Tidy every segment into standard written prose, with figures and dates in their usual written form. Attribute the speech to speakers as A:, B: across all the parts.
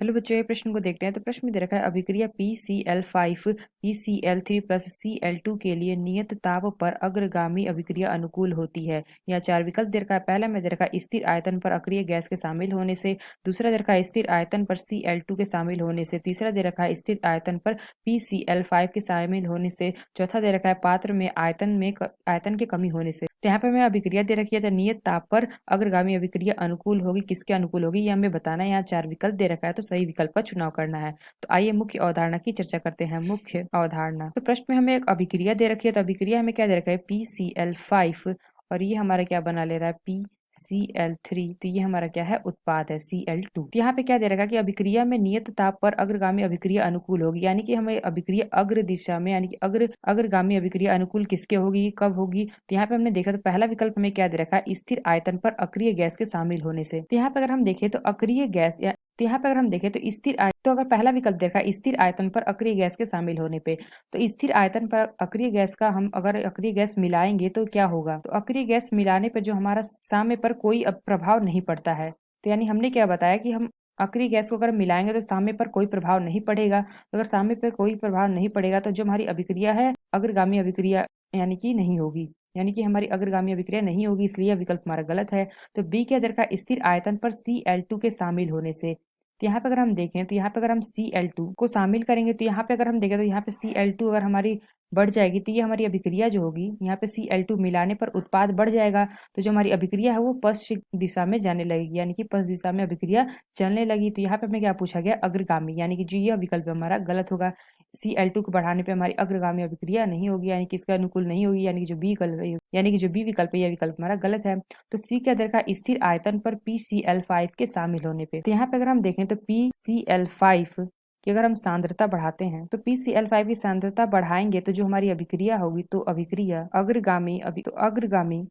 A: चलो बच्चों ये प्रश्न को देखते हैं। तो प्रश्न में दे रखा है अभिक्रिया PCl5 PCl3 प्लस Cl2 के लिए नियत ताप पर अग्रगामी अभिक्रिया अनुकूल होती है। यहाँ चार विकल्प दे रखा है। पहला में दे रखा है स्थिर आयतन पर अक्रिय गैस के शामिल होने से, दूसरा दे रखा है स्थिर आयतन पर Cl2 के शामिल होने से, तीसरा दे रखा है स्थिर आयतन पर PCl5 के शामिल होने से, चौथा दे रखा है पात्र में आयतन के कमी होने से। तो यहाँ पे हमें अभिक्रिया दे रखी है। तो नियत ताप पर अग्रगामी अभिक्रिया अनुकूल होगी, किसके अनुकूल होगी ये हमें बताना है। यहाँ चार विकल्प दे रखा है तो सही विकल्प का चुनाव करना है। तो आइए मुख्य अवधारणा की चर्चा करते हैं। मुख्य अवधारणा, तो प्रश्न में हमें एक अभिक्रिया दे रखी है। तो अभिक्रिया हमें क्या दे रखा है PCl5 और ये हमारा क्या बना ले रहा है PCl3। तो ये हमारा क्या है उत्पाद है Cl2। तो यहाँ पे क्या दे रखा है कि अभिक्रिया में नियत ताप पर अग्रगामी अभिक्रिया अनुकूल होगी, यानी कि हमें अभिक्रिया अग्र दिशा में यानी कि अग्रगामी अभिक्रिया अनुकूल किसके होगी, कब होगी। तो यहाँ पे हमने देखा तो पहला विकल्प हमें क्या दे रखा है स्थिर आयतन पर अक्रिय गैस के शामिल होने से। तो यहाँ पे अगर हम देखें तो अक्रिय गैस या तो यहाँ पे अगर हम देखें तो तो अगर पहला विकल्प देखा स्थिर आयतन पर अक्रिय गैस के शामिल होने पे, तो स्थिर आयतन पर अक्रिय गैस का हम अगर अक्रिय गैस मिलाएंगे तो क्या होगा। तो अक्रिय गैस मिलाने पर जो हमारा साम्य पर कोई प्रभाव नहीं पड़ता है। तो यानी हमने क्या बताया कि हम अक्रिय गैस को अगर मिलाएंगे तो साम्य पर कोई प्रभाव नहीं पड़ेगा। तो अगर साम्य पर कोई प्रभाव नहीं पड़ेगा तो जो हमारी अभिक्रिया है अग्रगामी अभिक्रिया यानी कि नहीं होगी, यानी कि हमारी अग्रगामी अभिक्रिया नहीं होगी, इसलिए विकल्प हमारा गलत है। तो बी के अंदर का स्थिर आयतन पर Cl2 के शामिल होने से। तो यहाँ पे अगर हम देखें तो यहाँ पे अगर हम Cl2 को शामिल करेंगे तो यहाँ पे अगर हम देखें तो यहाँ पे Cl2 अगर हमारी बढ़ जाएगी तो ये हमारी अभिक्रिया जो होगी यहाँ पे Cl2 मिलाने पर उत्पाद बढ़ जाएगा। तो जो हमारी अभिक्रिया है वो पश्चिम दिशा में जाने लगेगी, यानी कि पश्चिम दिशा में अभिक्रिया चलने लगी। तो यहाँ पे हमें क्या पूछा गया अग्रगामी, यानी कि जो यह विकल्प हमारा गलत होगा। Cl2 को बढ़ाने पे हमारी अग्रगामी अभिक्रिया नहीं होगी, यानी कि इसका अनुकूल नहीं होगी, यानी कि जो बी विकल्प यानी कि जो बी विकल्प है यह विकल्प हमारा गलत है। तो सी के अंदर का स्थिर आयतन पर PCl5 के शामिल होने पे। तो यहाँ पे अगर हम देखें तो PCl5 कि अगर हम सांद्रता बढ़ाते हैं तो PCl5 की सांद्रता बढ़ाएंगे तो जो हमारी अभिक्रिया होगी तो अभिक्रिया अग्रगामी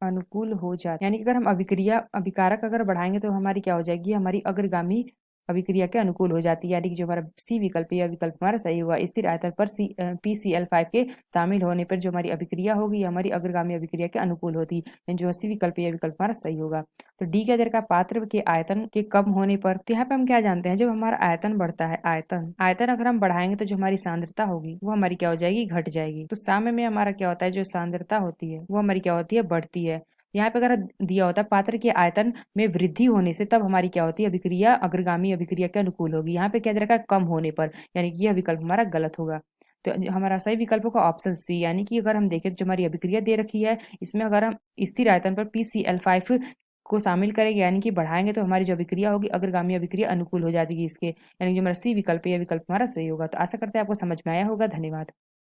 A: अनुकूल हो जाती, यानी कि अगर हम अभिक्रिया अभिकारक अगर बढ़ाएंगे तो हमारी क्या हो जाएगी हमारी अग्रगामी अभिक्रिया के अनुकूल हो जाती है, यानी कि जो हमारा सी विकल्प है यह विकल्प हमारा सही हुआ। स्थिर आयतन पर PCl5 के शामिल होने पर जो हमारी अभिक्रिया होगी हमारी अग्रगामी अभिक्रिया के अनुकूल होती है, जो सी विकल्प है यह विकल्प हमारा सही होगा। तो डी के अंदर का पात्र के आयतन के कम होने पर, तो यहाँ पे हम क्या जानते हैं जब हमारा आयतन बढ़ता है आयतन अगर हम बढ़ाएंगे तो जो हमारी सांद्रता होगी वो हमारी क्या हो जाएगी घट जाएगी। तो साम्य में हमारा क्या होता है जो सांद्रता होती है वो हमारी क्या होती है बढ़ती है। यहाँ पे अगर दिया होता है पात्र के आयतन में वृद्धि होने से तब हमारी क्या होती है अभिक्रिया अग्रगामी अभिक्रिया के अनुकूल होगी। यहाँ पे क्या दे रखा है कम होने पर, यानी कि यह विकल्प हमारा गलत होगा। तो हमारा सही विकल्प होगा ऑप्शन सी, यानी कि अगर हम देखें जो हमारी अभिक्रिया दे रखी है इसमें अगर हम स्थिर आयतन पर PCl5 को शामिल करेंगे यानी कि बढ़ाएंगे तो हमारी जो अभिक्रिया होगी अग्रगामी अभिक्रिया अनुकूल हो जाएगी इसके, यानी जो हमारा सी विकल्प है यह विकल्प हमारा सही होगा। तो आशा करते हैं आपको समझ में आया होगा। धन्यवाद।